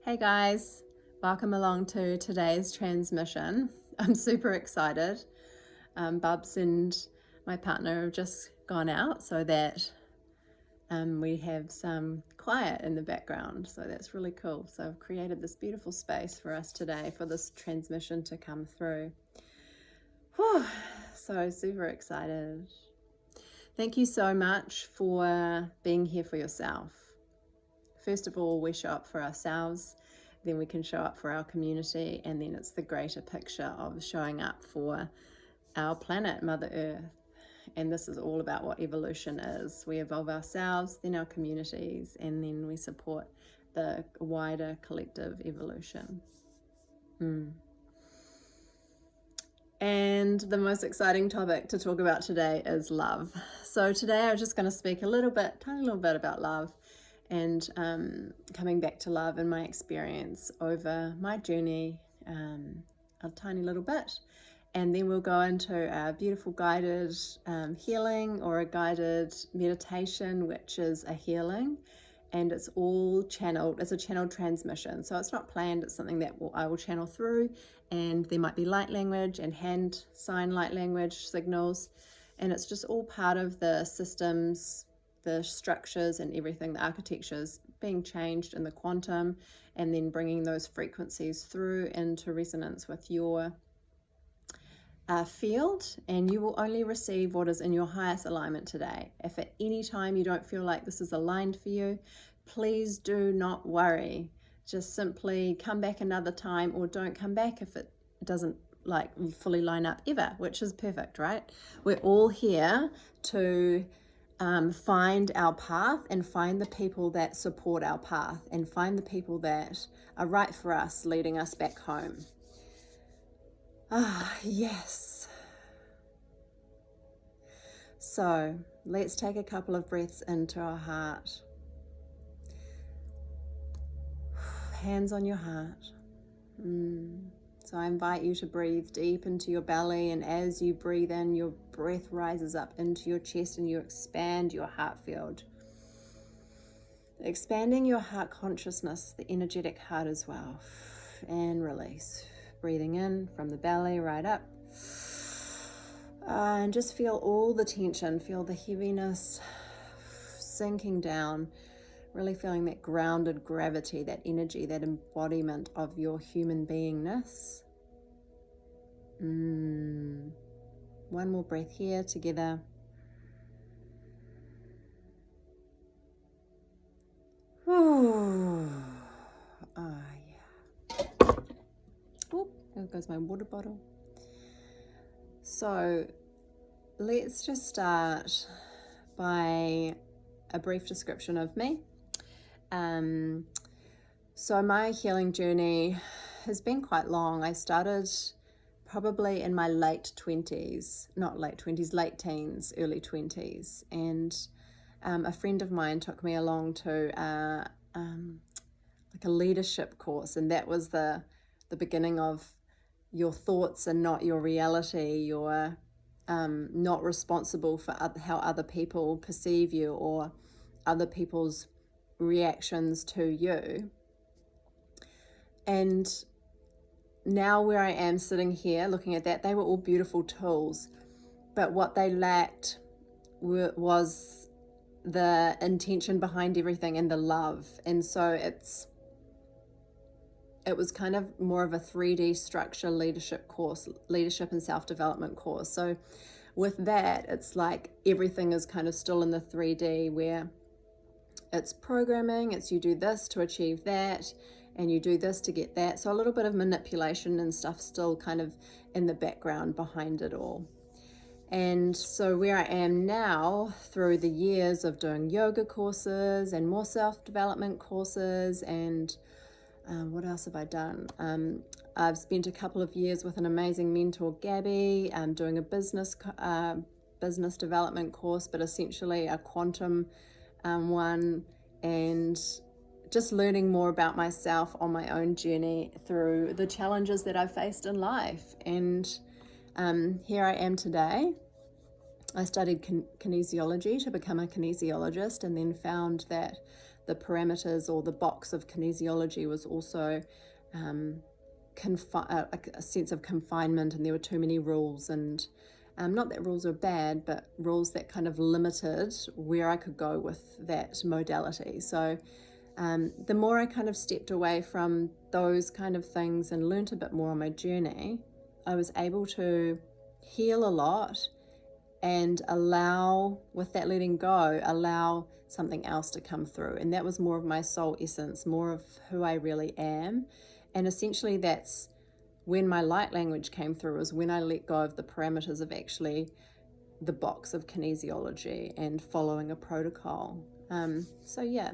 Hey guys, welcome along to today's transmission. I'm super excited. Bubs and my partner have just gone out so that we have some quiet in the background, so that's really cool. So I've created this beautiful space for us today for this transmission to come through. Whew, so super excited. Thank you so much for being here for yourself. First of all, we show up for ourselves, then we can show up for our community, and then it's the greater picture of showing up for our planet, Mother Earth. And this is all about what evolution is. We evolve ourselves, then our communities, and then we support the wider collective evolution. And the most exciting topic to talk about today is love. So today I'm just going to speak tiny little bit about love, and coming back to love and my experience over my journey a tiny little bit. And then we'll go into a beautiful guided healing, or a guided meditation, which is a healing. And it's all channeled. It's a channeled transmission. So it's not planned. It's something that I will channel through. And there might be light language and hand sign light language signals. And it's just all part of the systems, the structures and everything, the architectures being changed in the quantum, and then bringing those frequencies through into resonance with your field. And you will only receive what is in your highest alignment today. If at any time you don't feel like this is aligned for you, please do not worry. Just simply come back another time, or don't come back if it doesn't fully line up ever, which is perfect, right? We're all here to find our path, and find the people that support our path, and find the people that are right for us, leading us back home. Yes. So let's take a couple of breaths into our heart. Hands on your heart. So I invite you to breathe deep into your belly, and as you breathe in, your breath rises up into your chest and you expand your heart field. Expanding your heart consciousness, the energetic heart as well. And release. Breathing in from the belly right up. And just feel all the tension, feel the heaviness sinking down. Really feeling that grounded gravity, that energy, that embodiment of your human beingness. One more breath here together. Yeah. Oh, there goes my water bottle. So let's just start by a brief description of me. So my healing journey has been quite long. I started probably in my late teens, early 20s. And a friend of mine took me along to a leadership course. And that was the beginning of your thoughts and not your reality. You're not responsible for how other people perceive you, or other people's reactions to you. And now where I am sitting here looking at that, they were all beautiful tools, but what they lacked was the intention behind everything and the love. And so it was kind of more of a 3D structure leadership course, leadership and self-development course. So with that, it's like everything is kind of still in the 3D, where it's programming, it's you do this to achieve that, and you do this to get that. So a little bit of manipulation and stuff still kind of in the background behind it all. And so where I am now, through the years of doing yoga courses and more self-development courses, and what else have I done? I've spent a couple of years with an amazing mentor, Gabby, doing a business development course, but essentially a quantum one, and just learning more about myself on my own journey through the challenges that I've faced in life. And here I am today. I studied kinesiology to become a kinesiologist, and then found that the parameters or the box of kinesiology was also a sense of confinement, and there were too many rules, and not that rules are bad, but rules that kind of limited where I could go with that modality. So the more I kind of stepped away from those kind of things and learnt a bit more on my journey, I was able to heal a lot and allow, with that letting go, allow something else to come through. And that was more of my soul essence, more of who I really am. And essentially that's when my light language came through, was when I let go of the parameters of actually the box of kinesiology and following a protocol. So yeah,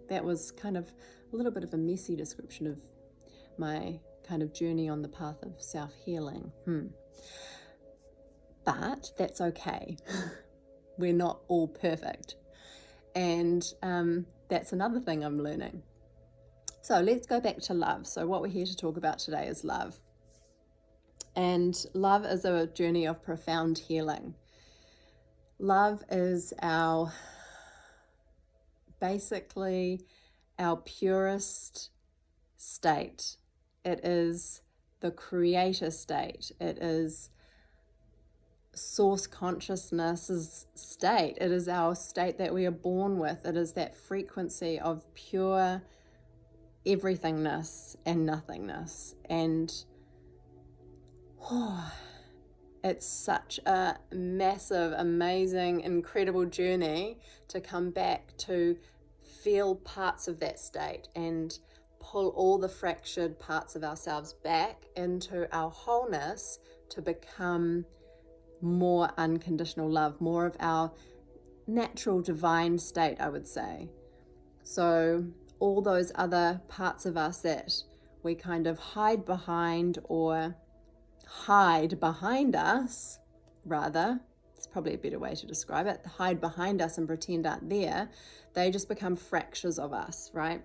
that was kind of a little bit of a messy description of my kind of journey on the path of self-healing. But that's okay. We're not all perfect. And that's another thing I'm learning. So let's go back to love. So what we're here to talk about today is love. And love is a journey of profound healing. Love is basically our purest state. It is the creator state. It is source consciousness's state. It is our state that we are born with. It is that frequency of pure everythingness and nothingness. And it's such a massive, amazing, incredible journey to come back to feel parts of that state and pull all the fractured parts of ourselves back into our wholeness to become more unconditional love, more of our natural divine state, I would say. So all those other parts of us that we kind of hide behind, or hide behind us, rather, it's probably a better way to describe it, hide behind us and pretend aren't there, they just become fractures of us, right?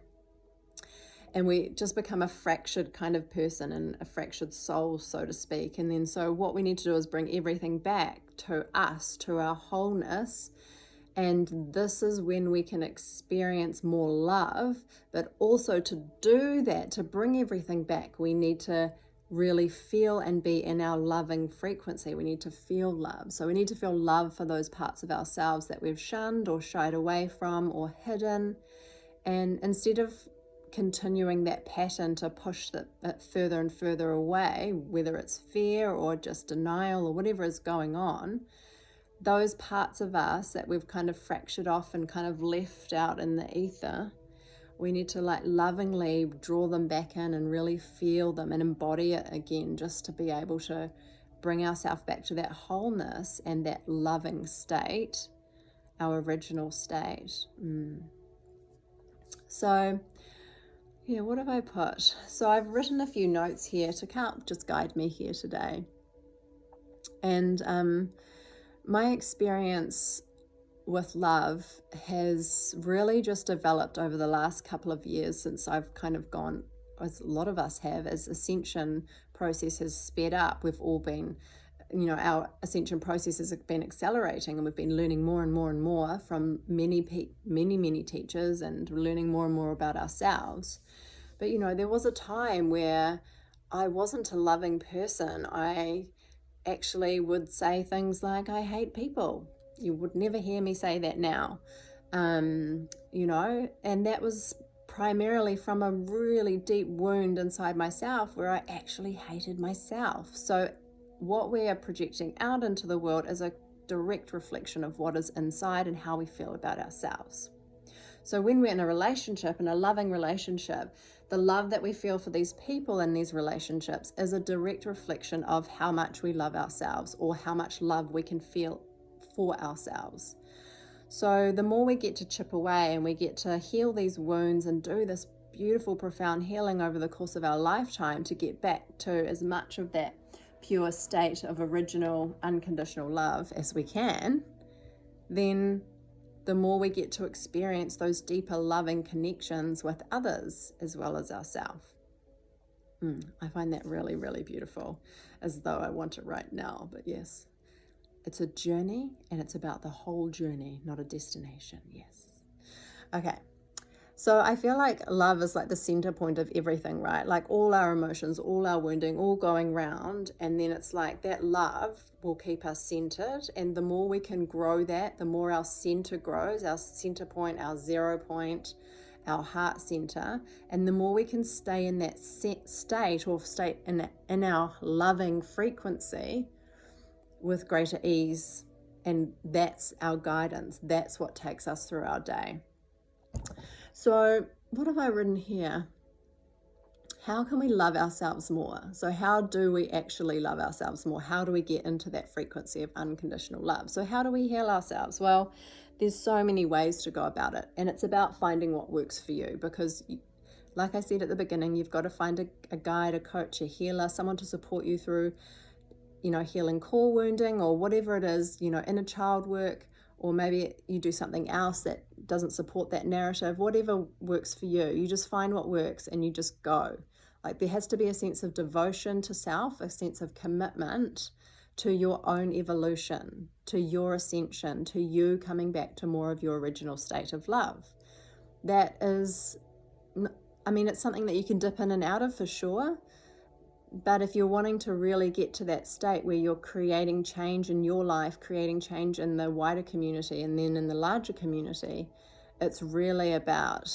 And we just become a fractured kind of person and a fractured soul, so to speak. And then so what we need to do is bring everything back to us, to our wholeness. And this is when we can experience more love. But also to do that, to bring everything back, we need to really feel and be in our loving frequency. We need to feel love. So we need to feel love for those parts of ourselves that we've shunned or shied away from or hidden. And instead of continuing that pattern to push it further and further away, whether it's fear or just denial or whatever is going on, those parts of us that we've kind of fractured off and kind of left out in the ether, we need to lovingly draw them back in and really feel them and embody it again, just to be able to bring ourselves back to that wholeness and that loving state, our original state. So yeah, what have I put? So I've written a few notes here to help just guide me here today. And my experience with love has really just developed over the last couple of years, since I've kind of gone, as a lot of us have, as ascension process has sped up. We've all been, our ascension processes have been accelerating, and we've been learning more and more and more from many teachers, and learning more and more about ourselves. But there was a time where I wasn't a loving person. I actually would say things like, I hate people. You would never hear me say that now. And that was primarily from a really deep wound inside myself, where I actually hated myself. So what we are projecting out into the world is a direct reflection of what is inside and how we feel about ourselves. So when we're in a relationship, in a loving relationship, the love that we feel for these people in these relationships is a direct reflection of how much we love ourselves, or how much love we can feel for ourselves. So the more we get to chip away and we get to heal these wounds and do this beautiful, profound healing over the course of our lifetime to get back to as much of that pure state of original, unconditional love as we can, then the more we get to experience those deeper loving connections with others as well as ourselves. I find that really, really beautiful, as though I want it right now. But yes, it's a journey, and it's about the whole journey, not a destination. Yes. Okay. So I feel like love is like the center point of everything, right? Like all our emotions, all our wounding, all going round. And then it's like that love will keep us centered. And the more we can grow that, the more our center grows, our center point, our 0 point, our heart center. And the more we can stay in that state or stay in our loving frequency with greater ease. And that's our guidance. That's what takes us through our day. So what have I written here? How can we love ourselves more? So how do we actually love ourselves more? How do we get into that frequency of unconditional love? So how do we heal ourselves? Well, there's so many ways to go about it. And it's about finding what works for you, because like I said at the beginning, you've got to find a guide, a coach, a healer, someone to support you through, healing core wounding or whatever it is, inner child work, or maybe you do something else that doesn't support that narrative. Whatever works for you, you just find what works and you just go. Like there has to be a sense of devotion to self, a sense of commitment to your own evolution, to your ascension, to you coming back to more of your original state of love. That is, it's something that you can dip in and out of for sure. But if you're wanting to really get to that state where you're creating change in your life, creating change in the wider community and then in the larger community, it's really about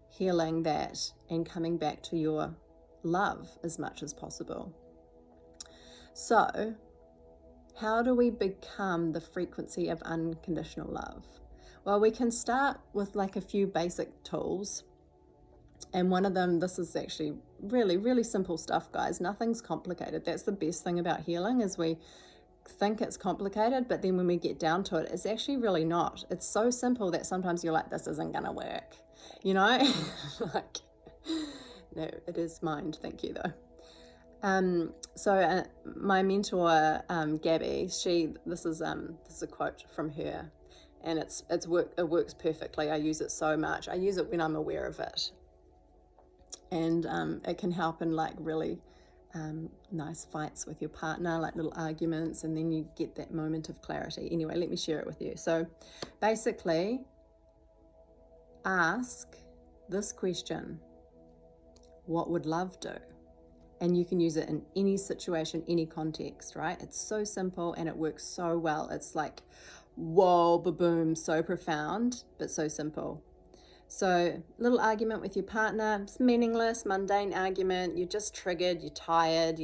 healing that and coming back to your love as much as possible. So, how do we become the frequency of unconditional love? Well, we can start with like a few basic tools. And one of them, this is actually really, really simple stuff, guys. Nothing's complicated. That's the best thing about healing, is we think it's complicated, but then when we get down to it, it's actually really not. It's so simple that sometimes you're like, this isn't going to work, like, no, it is mind. Thank you, though. So my mentor, Gabby, this is a quote from her, and it works perfectly. I use it so much. I use it when I'm aware of it. And it can help in like really nice fights with your partner, like little arguments, and then you get that moment of clarity. Anyway, let me share it with you. So basically, ask this question: what would love do? And you can use it in any situation, any context, right? It's so simple and it works so well. It's like, whoa, ba-boom, so profound, but so simple. So, little argument with your partner, it's meaningless, mundane argument, you're just triggered, you're tired,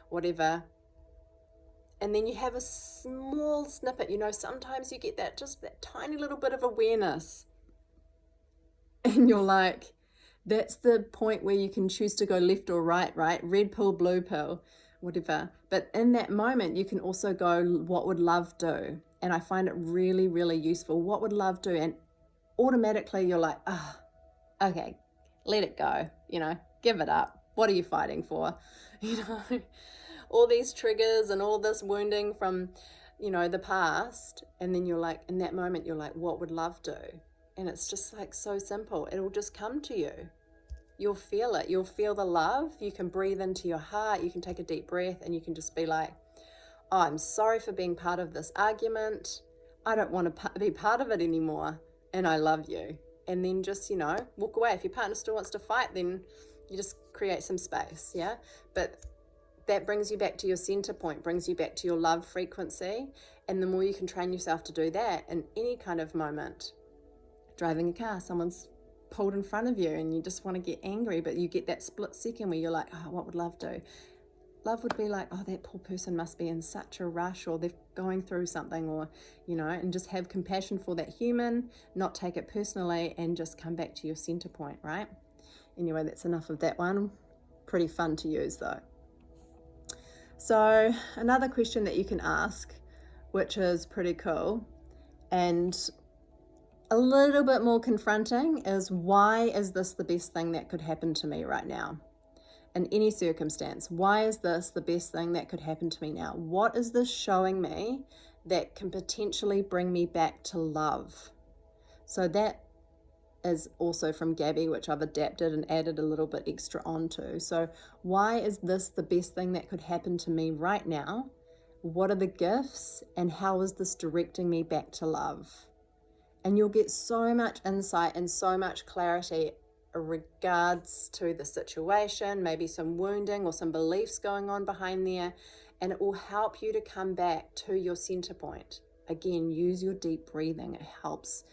whatever. And then you have a small snippet, sometimes you get that tiny little bit of awareness. And you're like, that's the point where you can choose to go left or right? Red pill, blue pill, whatever. But in that moment, you can also go, what would love do? And I find it really, really useful. What would love do? And automatically you're like, okay, let it go, give it up. What are you fighting for? All these triggers and all this wounding from, the past. And then you're like, in that moment, you're like, what would love do? And it's just like so simple. It'll just come to you. You'll feel it. You'll feel the love. You can breathe into your heart. You can take a deep breath and you can just be like, oh, I'm sorry for being part of this argument. I don't want to be part of it anymore. And I love you. And then just, walk away. If your partner still wants to fight, then you just create some space, yeah? But that brings you back to your center point, brings you back to your love frequency. And the more you can train yourself to do that in any kind of moment, driving a car, someone's pulled in front of you and you just want to get angry, but you get that split second where you're like, oh, what would love do? Love would be like, oh, that poor person must be in such a rush, or they're going through something, or, and just have compassion for that human, not take it personally, and just come back to your center point, right? Anyway, that's enough of that one. Pretty fun to use though. So another question that you can ask, which is pretty cool and a little bit more confronting, is why is this the best thing that could happen to me right now? In any circumstance, why is this the best thing that could happen to me now? What is this showing me that can potentially bring me back to love? So that is also from Gabby, which I've adapted and added a little bit extra onto. So why is this the best thing that could happen to me right now? What are the gifts and how is this directing me back to love? And you'll get so much insight and so much clarity in regards to the situation, maybe some wounding or some beliefs going on behind there, and it will help you to come back to your center point. Again, use your deep breathing. It helps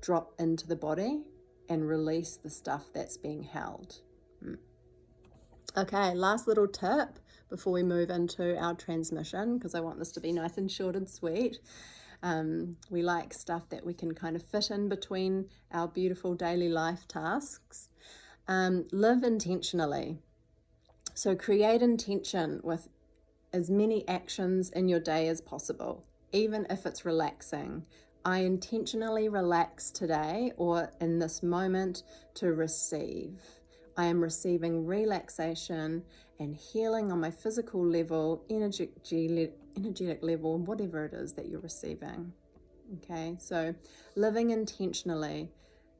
drop into the body and release the stuff that's being held. Okay, last little tip before we move into our transmission, because I want this to be nice and short and sweet. We like stuff that we can kind of fit in between our beautiful daily life tasks. Live intentionally. So create intention with as many actions in your day as possible, even if it's relaxing. I intentionally relax today or in this moment to receive. I am receiving relaxation and healing on my physical level, energetic level, whatever it is that you're receiving. Okay, so living intentionally,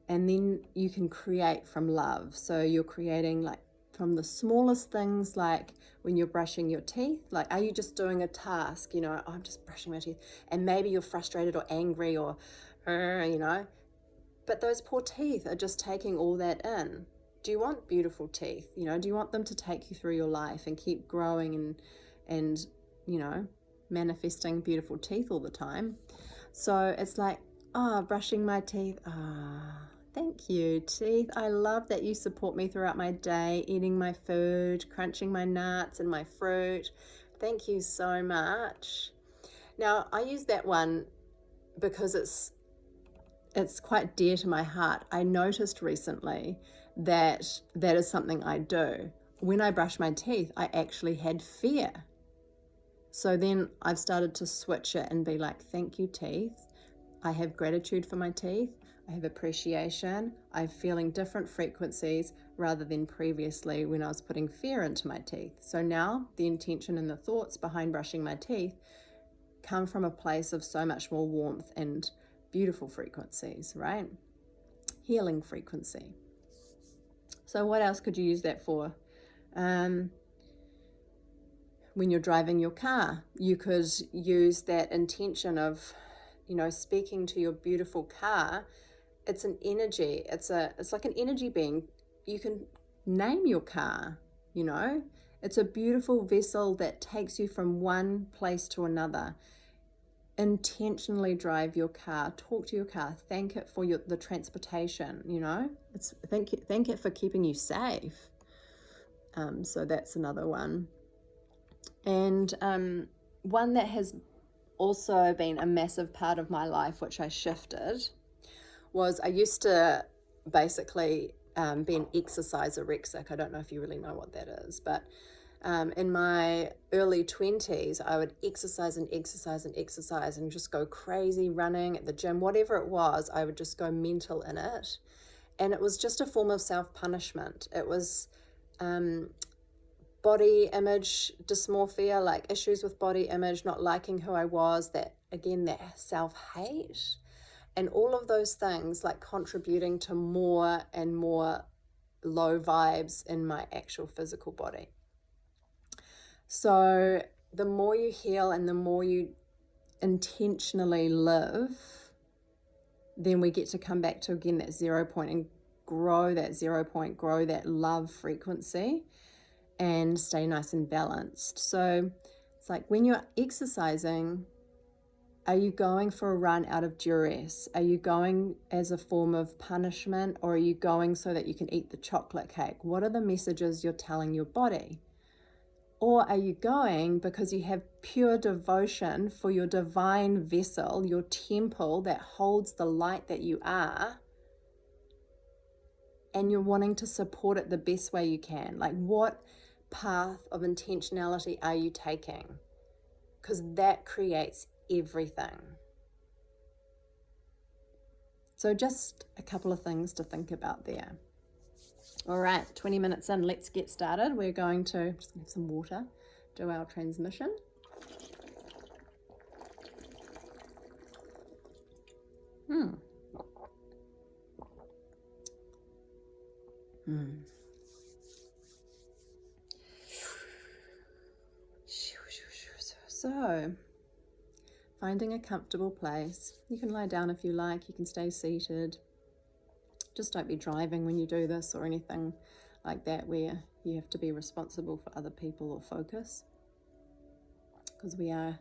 and then you can create from love. So you're creating like from the smallest things, like when you're brushing your teeth, like are you just doing a task, you know, I'm just brushing my teeth, and maybe you're frustrated or angry or, you know, but those poor teeth are just taking all that in. Do you want beautiful teeth? You know, do you want them to take you through your life and keep growing and you know, manifesting beautiful teeth all the time? So it's like, brushing my teeth. Thank you, teeth. I love that you support me throughout my day, eating my food, crunching my nuts and my fruit. Thank you so much. Now, I use that one because it's quite dear to my heart. I noticed recently that is something I do. When I brush my teeth, I actually had fear. So then I've started to switch it and be like, thank you, teeth. I have gratitude for my teeth. I have appreciation. I'm feeling different frequencies rather than previously when I was putting fear into my teeth. So now the intention and the thoughts behind brushing my teeth come from a place of so much more warmth and beautiful frequencies, right? Healing frequency. So what else could you use that for? When you're driving your car, you could use that intention of, you know, speaking to your beautiful car. It's an energy. It's like an energy being. You can name your car, you know. It's a beautiful vessel that takes you from one place to another. Intentionally drive your car, talk to your car, thank it for the transportation, you know. Thank it for keeping you safe. So that's another one. And one that has also been a massive part of my life, which I shifted, was I used to basically be an exercise-orexic. I don't know if you really know what that is, but in my early 20s, I would exercise and just go crazy running at the gym, whatever it was, I would just go mental in it. And it was just a form of self-punishment. It was body image dysmorphia, like issues with body image, not liking who I was, that self-hate, and all of those things like contributing to more and more low vibes in my actual physical body. So the more you heal and the more you intentionally live, then we get to come back to, again, that 0 point and grow that 0 point, grow that love frequency and stay nice and balanced. So it's like when you're exercising, are you going for a run out of duress? Are you going as a form of punishment, or are you going so that you can eat the chocolate cake? What are the messages you're telling your body? Or are you going because you have pure devotion for your divine vessel, your temple that holds the light that you are, and you're wanting to support it the best way you can? Like, what path of intentionality are you taking? Because that creates everything. So just a couple of things to think about there. All right, 20 minutes in, let's get started. We're going to just have some water, do our transmission. So Finding a comfortable place. You can lie down if you like, you can stay seated. Just don't be driving when you do this or anything like that where you have to be responsible for other people or focus, because we are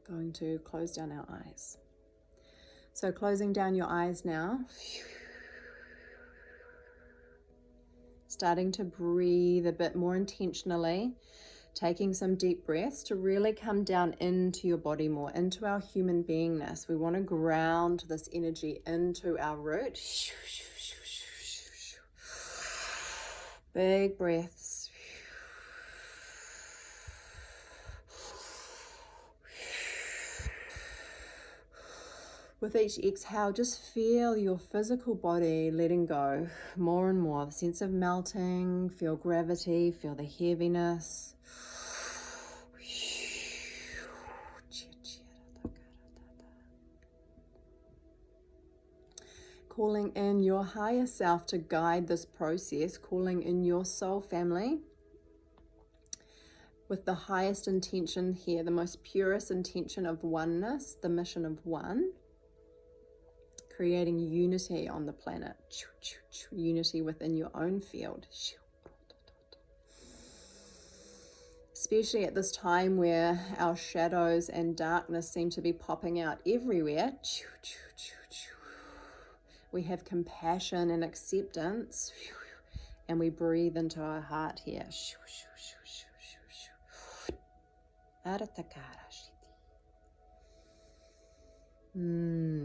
going to close down our eyes. So closing down your eyes now. Starting to breathe a bit more intentionally, taking some deep breaths to really come down into your body more, into our human beingness. We want to ground this energy into our root. Big breaths. With each exhale, just feel your physical body letting go more and more. The sense of melting, feel gravity, feel the heaviness. Calling in your higher self to guide this process, calling in your soul family with the highest intention here, the most purest intention of oneness, the mission of one. Creating unity on the planet, unity within your own field. Especially at this time where our shadows and darkness seem to be popping out everywhere. We have compassion and acceptance, and we breathe into our heart here.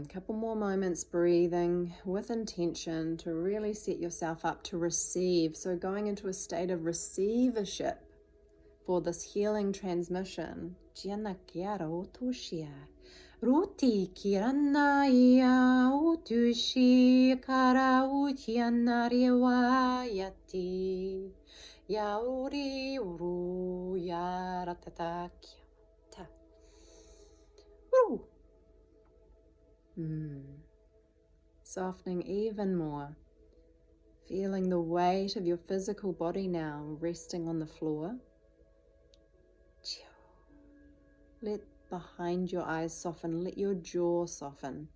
Couple more moments breathing with intention to really set yourself up to receive. So going into a state of receivership for this healing transmission. Ruti kiranaya utushi kara utianariwayati yauri uru yaratatakia. Softening even more, feeling the weight of your physical body now resting on the floor. Let behind your eyes soften, let your jaw soften.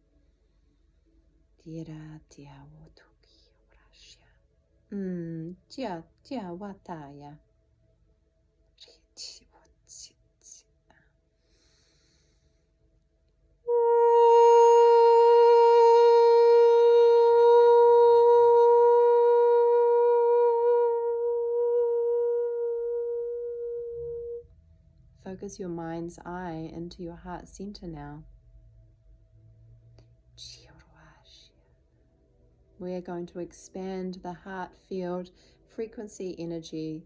Focus your mind's eye into your heart center now. We are going to expand the heart field frequency energy.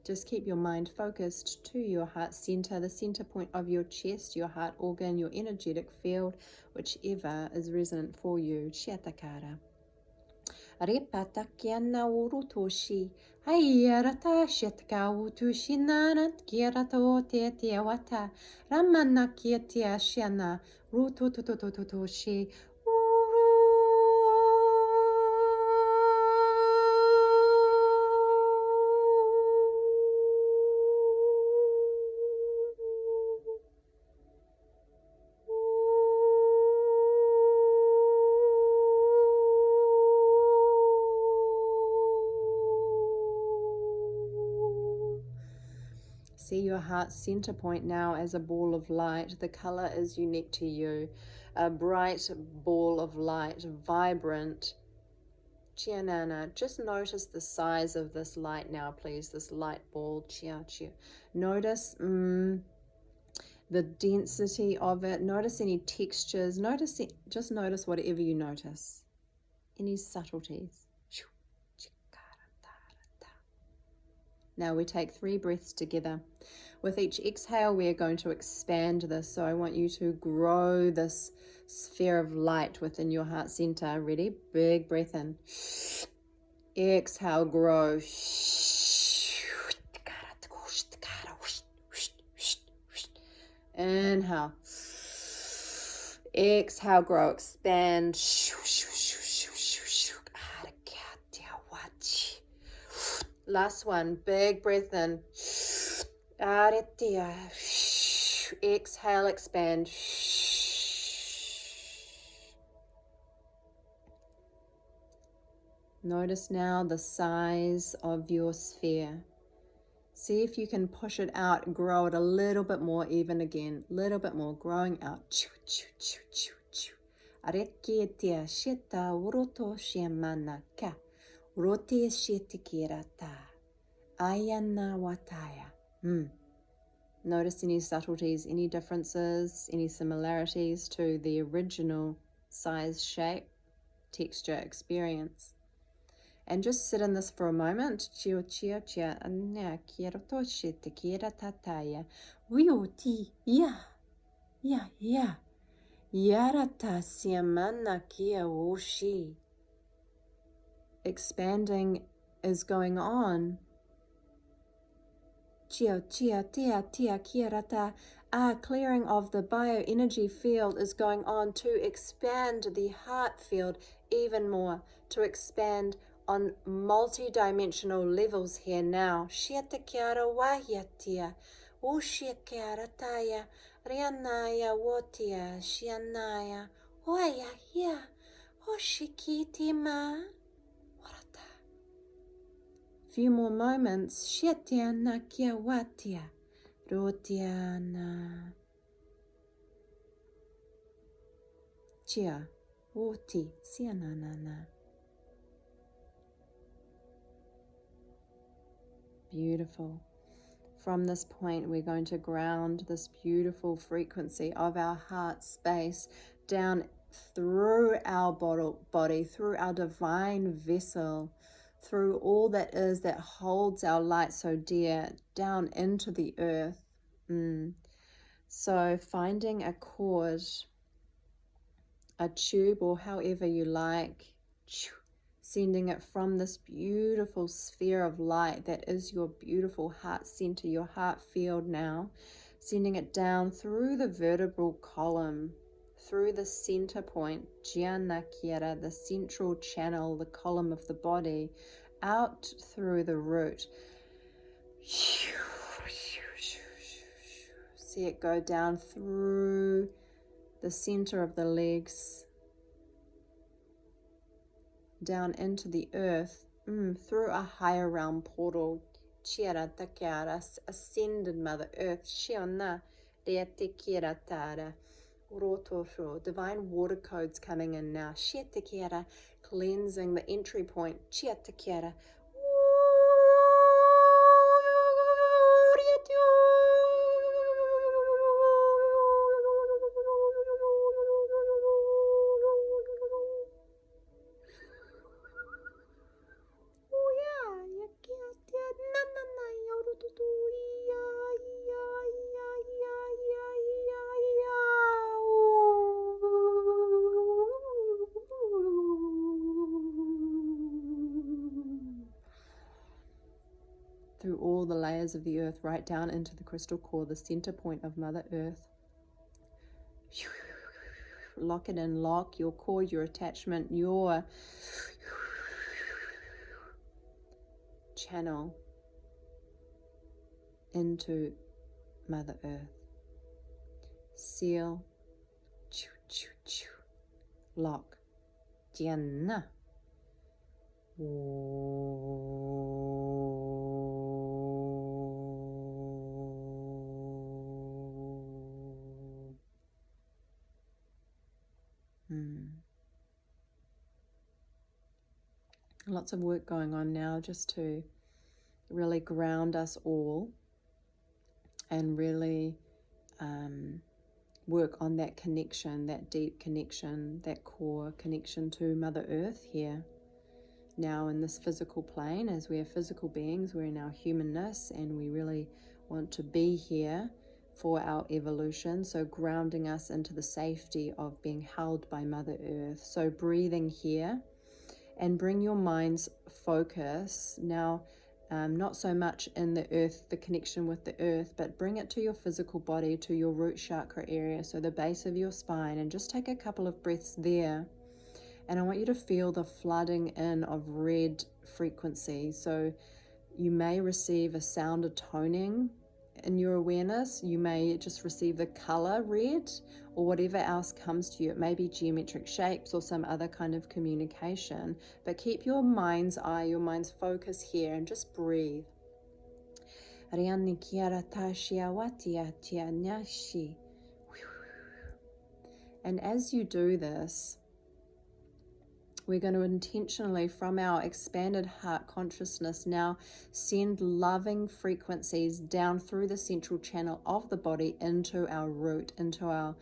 Just keep your mind focused to your heart center, the center point of your chest, your heart organ, your energetic field, whichever is resonant for you. Repatakiana urutoshi, Ayarata shetka utushi nanat kierato tetiawata, Ramanakiatia shiana, rutututututushi. See your heart center point now as a ball of light. The color is unique to you. A bright ball of light, vibrant. Chianana, just notice the size of this light now, please. This light ball, chia. Notice the density of it. Notice any textures. Just notice whatever you notice. Any subtleties. Now we take 3 breaths together. With each exhale, we are going to expand this. So I want you to grow this sphere of light within your heart center. Ready? Big breath in. Exhale, grow. Inhale. Exhale, grow, expand. Last one, big breath in. Exhale, expand. Notice now the size of your sphere. See if you can push it out, grow it a little bit more, even again, little bit more, growing out. Arekia shita uroto shemanaka. Rote shitikirata. Ayana wataya. Notice any subtleties, any differences, any similarities to the original size, shape, texture, experience. And just sit in this for a moment. Chia chia chia anna kirato shit kira tataya. Wiuti ya ya. Yarata siamana kia woshi. Expanding is going on. Chia chia tia tia kirata. Clearing of the bioenergy field is going on to expand the heart field even more, to expand on multi-dimensional levels here now. Shiata kiara wahiatia, ushia kiara taya, rianaya wotia, shianaya, hoya hia, hoshikitima. Few more moments. Shiatiana kia watia, rotiana. Chia, woti, sianana. Beautiful. From this point, we're going to ground this beautiful frequency of our heart space down through our body, through our divine vessel, through all that is that holds our light so dear, down into the earth. So finding a cord, a tube, or however you like, sending it from this beautiful sphere of light that is your beautiful heart center, your heart field now, sending it down through the vertebral column, through the center point, Jianakiera, the central channel, the column of the body, out through the root. See it go down through the center of the legs, down into the earth, through a higher realm portal. Chiara takara, ascended Mother Earth. Shiona reate kira tara. Rotosho, divine water codes coming in now. Shiatakira, cleansing the entry point. Chiatakira. Through all the layers of the earth, right down into the crystal core, the center point of Mother Earth. Lock it in, lock your core, your attachment, your channel into Mother Earth. Seal, lock, Jianna. Lots of work going on now just to really ground us all and really work on that connection, that deep connection, that core connection to Mother Earth here. Now in this physical plane, as we are physical beings, we're in our humanness and we really want to be here for our evolution. So grounding us into the safety of being held by Mother Earth. So breathing here. And bring your mind's focus now, not so much in the earth, the connection with the earth, but bring it to your physical body, to your root chakra area, so the base of your spine, and just take a couple of breaths there. And I want you to feel the flooding in of red frequency. So you may receive a sound of toning in your awareness, you may just receive the color red or whatever else comes to you. It may be geometric shapes or some other kind of communication, but keep your mind's eye, your mind's focus here, and just breathe. And as you do this, we're going to intentionally, from our expanded heart consciousness, now send loving frequencies down through the central channel of the body into our root, into our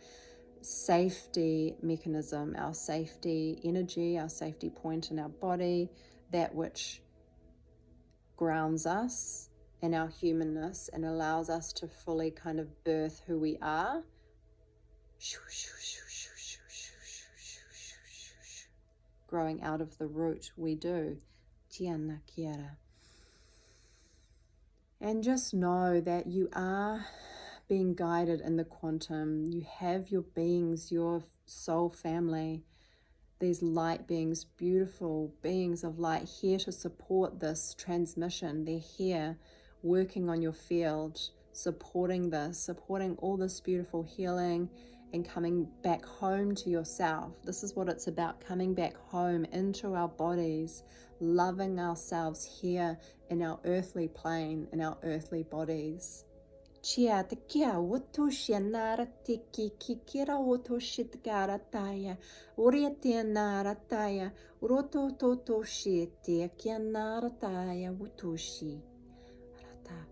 safety mechanism, our safety energy, our safety point in our body, that which grounds us in our humanness and allows us to fully kind of birth who we are. Growing out of the root, we do. Tiana Kiara. And just know that you are being guided in the quantum. You have your beings, your soul family, these light beings, beautiful beings of light here to support this transmission. They're here working on your field, supporting this, supporting all this beautiful healing and coming back home to yourself. This is what it's about, coming back home into our bodies, loving ourselves here in our earthly plane, in our earthly bodies. Chia te kia woto shianara te ki kira woto shitgara taya, uria te nara taya, roto toto shi te kia nara taya wotoshi. Rata.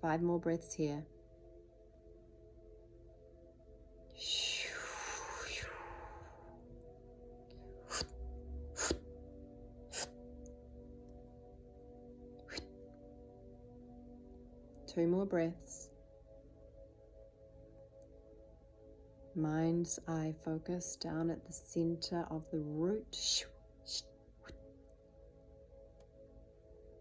5 more breaths here. Two more breaths. Mind's eye focus down at the center of the root.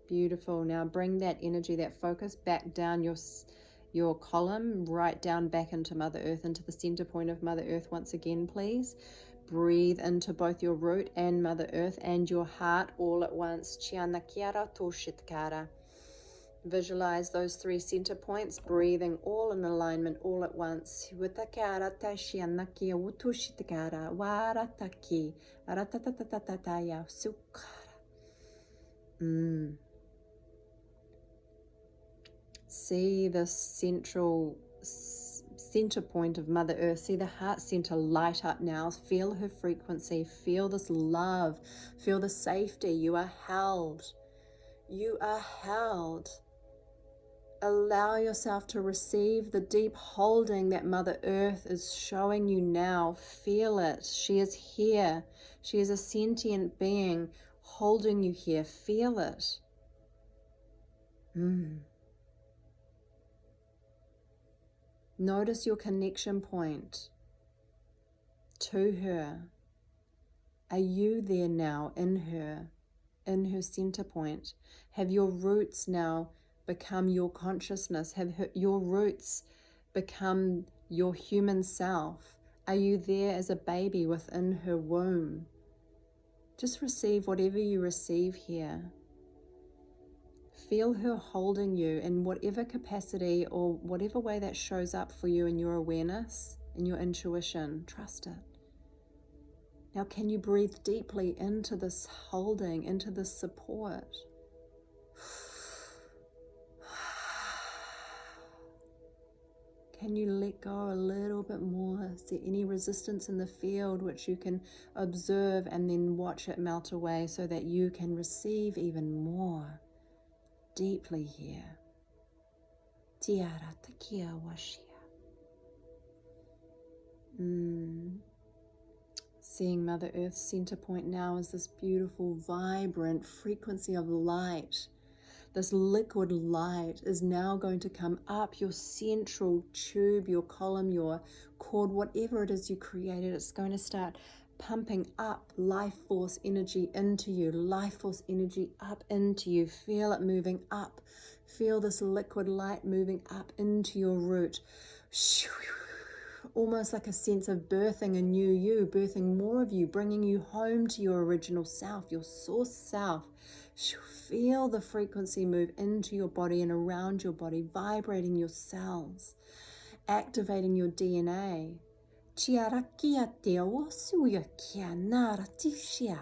Beautiful. Now bring that energy, that focus back down your column, right down back into Mother Earth, into the center point of Mother Earth once again, please. Breathe into both your root and Mother Earth and your heart all at once. Chiana kiara toshitkara. Visualize those 3 center points, breathing all in alignment, all at once. Witakara tashiana kia utoshitkara warataki ratatatataya sukara. See the center point of Mother Earth. See the heart center light up now. Feel her frequency. Feel this love. Feel the safety. You are held. You are held. Allow yourself to receive the deep holding that Mother Earth is showing you now. Feel it. She is here. She is a sentient being holding you here. Feel it. Notice your connection point to her. Are you there now in her center point? Have your roots now become your consciousness? Have your roots become your human self? Are you there as a baby within her womb? Just receive whatever you receive here. Feel her holding you in whatever capacity or whatever way that shows up for you in your awareness, in your intuition. Trust it. Now, can you breathe deeply into this holding, into this support? Can you let go a little bit more? Is there any resistance in the field which you can observe and then watch it melt away so that you can receive even more deeply here? Tiara takia washia. Seeing Mother Earth's center point now as this beautiful, vibrant frequency of light. This liquid light is now going to come up your central tube, your column, your cord, whatever it is you created. It's going to start pumping up life force energy into you, life force energy up into you. Feel it moving up. Feel this liquid light moving up into your root. Almost like a sense of birthing a new you, birthing more of you, bringing you home to your original self, your source self. Feel the frequency move into your body and around your body, vibrating your cells, activating your DNA. Chiarakia te awasuya kia nara tishia.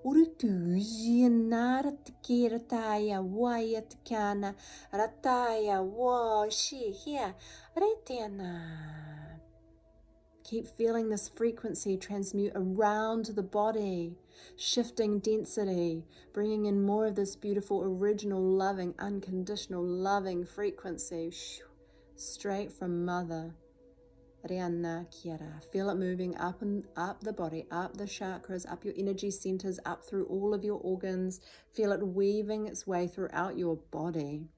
Urutuji nara te rataya waya te kana rataya wa shi here retiana. Keep feeling this frequency transmute around the body, shifting density, bringing in more of this beautiful, original, loving, unconditional, loving frequency, straight from Mother. Feel it moving up and up the body, up the chakras, up your energy centers, up through all of your organs. Feel it weaving its way throughout your body.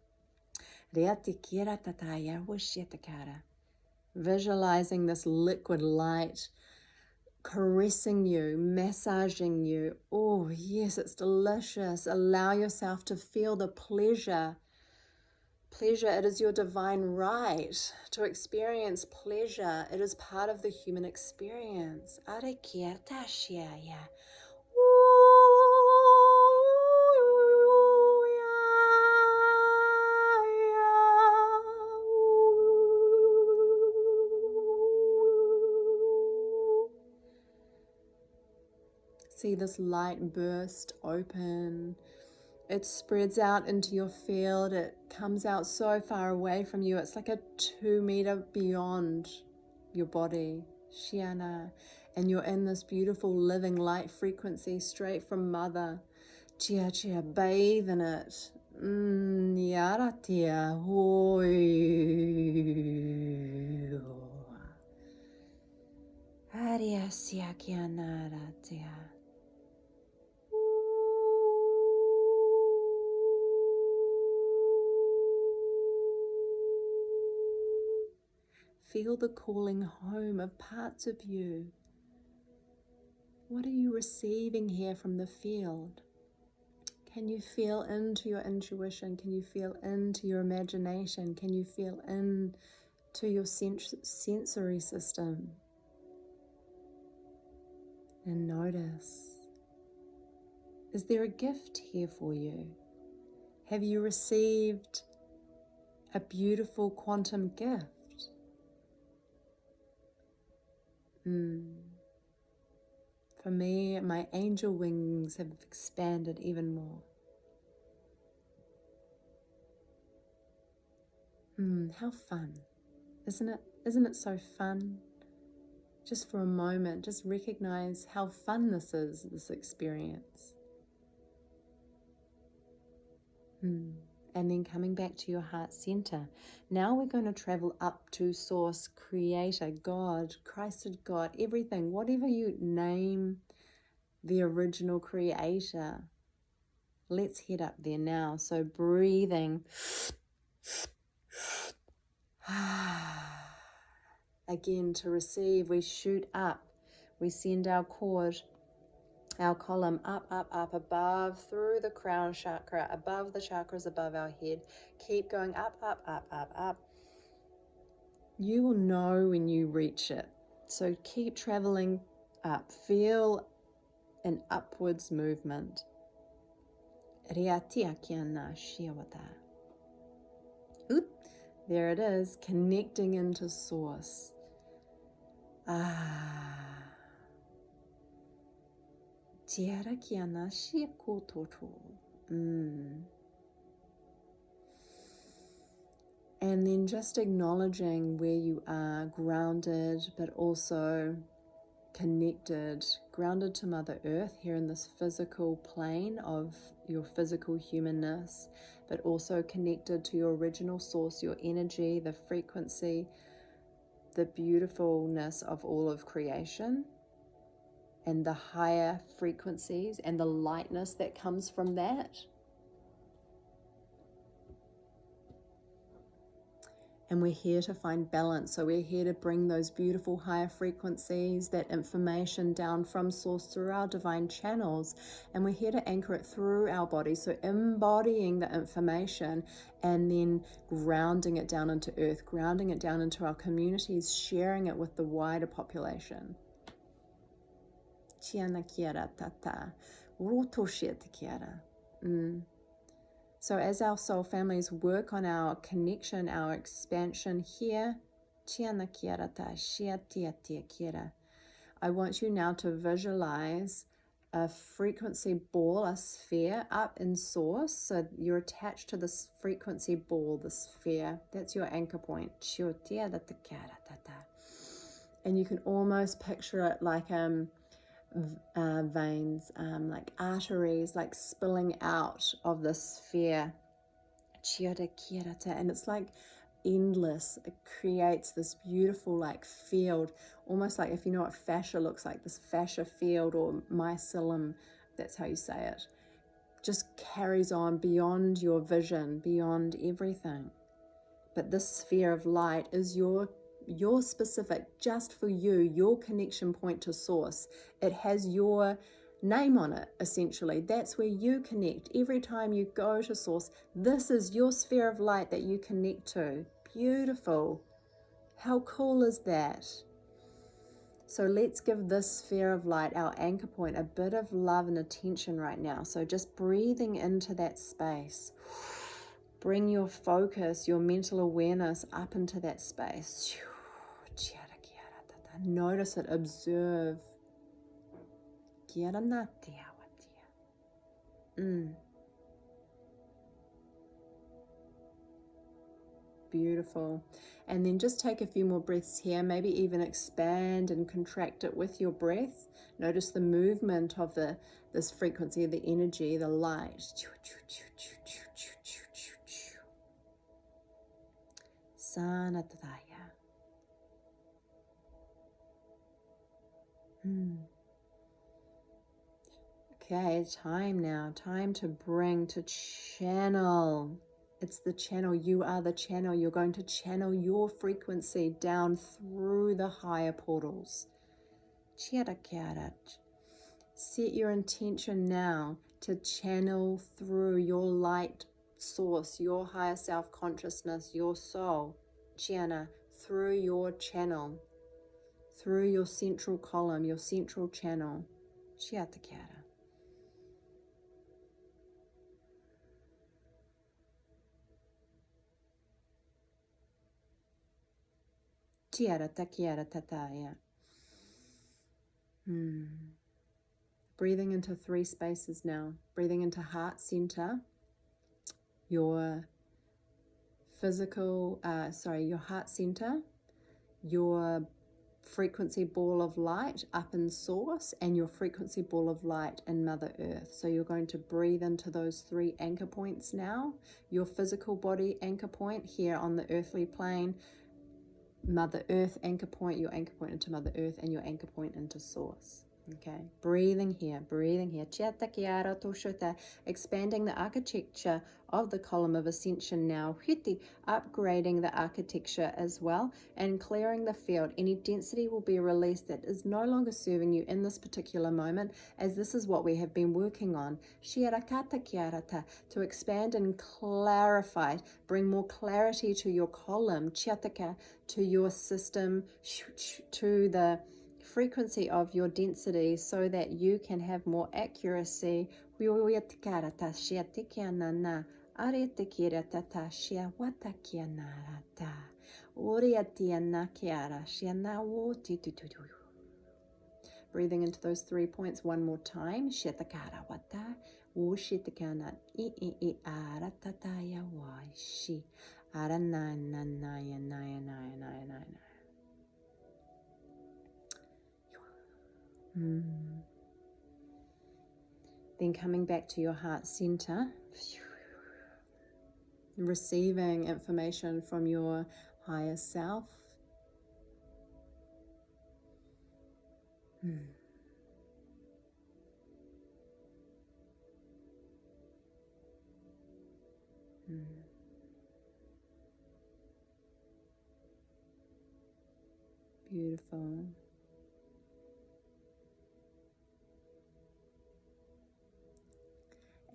Visualizing this liquid light caressing you, massaging you. Oh, yes, it's delicious. Allow yourself to feel the pleasure. Pleasure, it is your divine right to experience pleasure. It is part of the human experience. See this light burst open. It spreads out into your field. It comes out so far away from you. It's like a 2 meter beyond your body, Shiana. And you're in this beautiful living light frequency straight from Mother. Chia chia, bathe in it. Yaratia. Aria siakianaratia. Feel the calling home of parts of you. What are you receiving here from the field? Can you feel into your intuition? Can you feel into your imagination? Can you feel into your sensory system? And notice, is there a gift here for you? Have you received a beautiful quantum gift? For me, my angel wings have expanded even more. How fun, isn't it? Isn't it so fun? Just for a moment, just recognize how fun this is, this experience. And then coming back to your heart center. Now we're going to travel up to Source, Creator, God, Christed God, everything, whatever you name the original Creator. Let's head up there now. So breathing. Again, to receive, we shoot up. We send our cord, our column up, up, up, above, through the crown chakra, above the chakras above our head. Keep going up, up, up, up, up. You will know when you reach it. So keep traveling up. Feel an upwards movement. Oop, there it is, connecting into Source. And then just acknowledging where you are, grounded, but also connected, grounded to Mother Earth here in this physical plane of your physical humanness, but also connected to your original source, your energy, the frequency, the beautifulness of all of creation, and the higher frequencies and the lightness that comes from that. And we're here to find balance. So we're here to bring those beautiful higher frequencies, that information down from source through our divine channels. And we're here to anchor it through our body. So embodying the information and then grounding it down into earth, grounding it down into our communities, sharing it with the wider population. Tiana kiara tata. Roto te kiara. So as our soul families work on our connection, our expansion here, I want you now to visualize a frequency ball, a sphere up in source. So you're attached to this frequency ball, the sphere. That's your anchor point. And you can almost picture it like veins, like arteries, like spilling out of the sphere. And it's like endless. It creates this beautiful like field, almost like, if you know what fascia looks like, this fascia field, or mycelium, that's how you say it, just carries on beyond your vision, beyond everything. But this sphere of light is your specific, just for you, your connection point to source. It has your name on it, essentially. That's where you connect. Every time you go to source, this is your sphere of light that you connect to. Beautiful. How cool is that? So let's give this sphere of light, our anchor point, a bit of love and attention right now. So just breathing into that space. Bring your focus, your mental awareness up into that space. Notice it, observe. Beautiful. And then just take a few more breaths here, maybe even expand and contract it with your breath. Notice the movement of this frequency, the energy, the light. Sanatadaya. Okay, time to bring, to channel. It's the channel. You are the channel. You're going to channel your frequency down through the higher portals. Set your intention now to channel through your light source, your higher self-consciousness, your soul, through your channel, through your central column, your central channel. Breathing into 3 spaces now. Breathing into heart center, your your heart center, your frequency ball of light up in source, and your frequency ball of light in Mother Earth. So you're going to breathe into those 3 anchor points now. Your physical body anchor point here on the earthly plane, Mother Earth anchor point, your anchor point into Mother Earth, and your anchor point into source. Okay, breathing here. Expanding the architecture of the column of ascension now. Upgrading the architecture as well and clearing the field. Any density will be released that is no longer serving you in this particular moment, as this is what we have been working on. To expand and clarify, bring more clarity to your column, to your system, to the frequency of your density, so that you can have more accuracy. Breathing into those 3 points one more time. Then coming back to your heart center, receiving information from your higher self. Beautiful.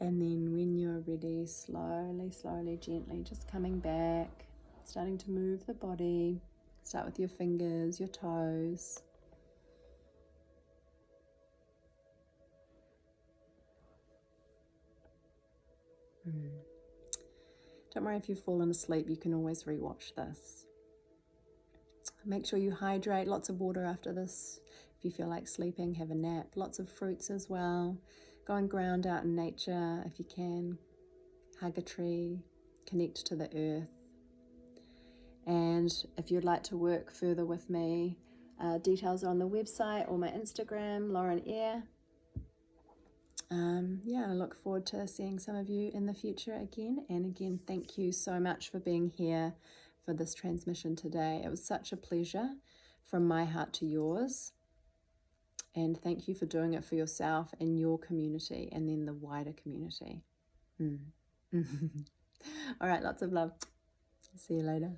And then when you're ready, slowly, slowly, gently, just coming back, starting to move the body. Start with your fingers, your toes. Don't worry if you've fallen asleep, you can always rewatch this. Make sure you hydrate, lots of water after this. If you feel like sleeping, have a nap. Lots of fruits as well. Go and ground out in nature if you can. Hug a tree, connect to the earth. And if you'd like to work further with me, details are on the website or my Instagram, Lauren Eyre. I look forward to seeing some of you in the future again. And again, thank you so much for being here for this transmission today. It was such a pleasure from my heart to yours. And thank you for doing it for yourself and your community and then the wider community. All right, lots of love. See you later.